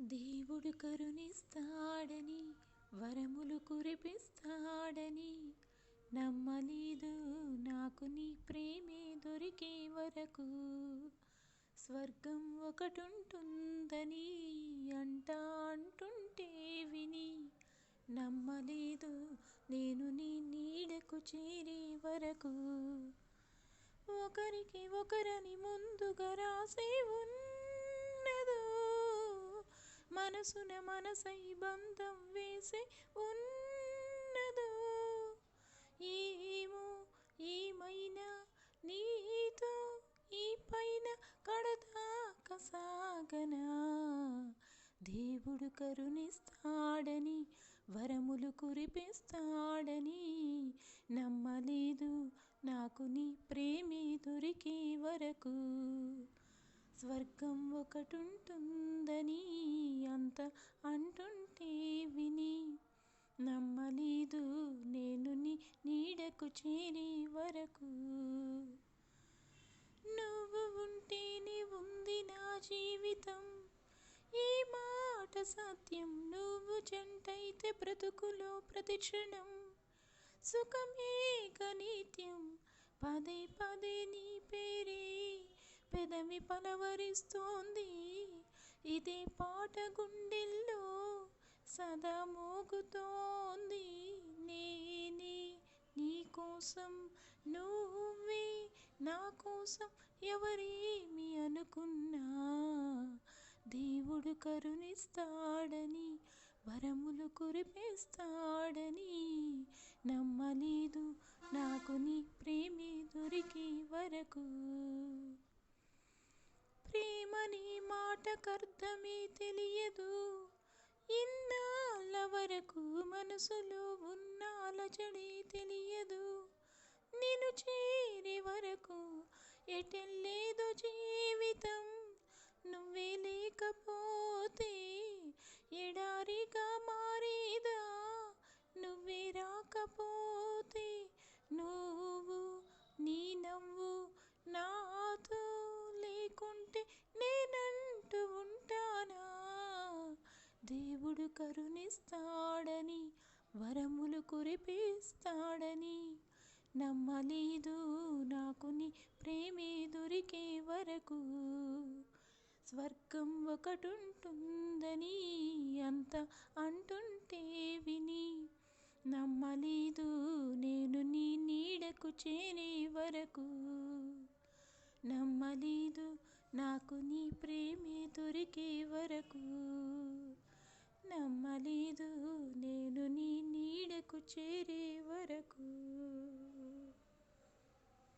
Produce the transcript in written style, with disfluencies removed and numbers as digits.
దేవుడు కరుణిస్తాడని వరములు కురిపిస్తాడని నమ్మలేదు నాకు నీ ప్రేమే దొరికే వరకు. స్వర్గం ఒకటుంటుందని అంటుంటే విని నమ్మలేదు నేను నీ నీడకు చేరే వరకు. ఒకరికి ఒకరని ముందుగా రాసే ఉన్నదో, మనసున మనసై బంధం వేసే ఉన్నదో, ఏమో ఏమైనా నీతో ఈ పైన కడదాకా సాగనా. దేవుడు కరుణిస్తాడని వరములు కురిపిస్తాడని నమ్మలేదు నాకు నీ ప్రేమే దొరికే వరకు. స్వర్గం ఒకటుంటుందని అంటుంటే విని నమ్మలేదు నేను నీ నీడకు చేరే వరకు. నువ్వు ఉంటేనే ఉంది నా జీవితం, ఈ మాట సత్యం. నువ్వు జంటైతే బ్రతుకులో ప్రతి క్షణం సుఖమేక నిత్యం. పదే పదే నీ పేరే పెదవి పలవరిస్తోంది, ఇదే పాట గుండెల్లో సదా మోగుతోంది. నేనే నీ కోసం, నువ్వే నా కోసం, ఎవరేమి అనుకున్నా దేవుడు కరుణిస్తాడని వరములు కురిపిస్తాడని నమ్మలేదు నాకు నీ ప్రేమే దొరికే వరకు. ప్రేమని మాటకర్థమే తెలియదు ఇన్నాళ్ళ వరకు, మనసులో ఉన్న అలజడే తెలియదు నిన్ను చేరే వరకు. ఎటెల్లేదో జీవితం నువ్వే లేకపోతే, ఎడారిగా మారేదా నువ్వే రాకపోతే. నువ్వు నీ నవ్వు నాతో లేకుంటే నేనంటూ ఉంటానా. దేవుడు కరుణిస్తాడని వరములు కురిపిస్తాడని నమ్మలేదు నాకు నీ ప్రేమే దొరికే వరకు. స్వర్గం ఒకటుంటుందని అంటుంటే విని నమ్మలేదు నేను నీ నీడకు చేరే వరకు. నమ్మలేదు నాకు నీ ప్రేమే దొరికే వరకు. నమ్మలేదు నేను నీ నీడకు చేరే వరకు.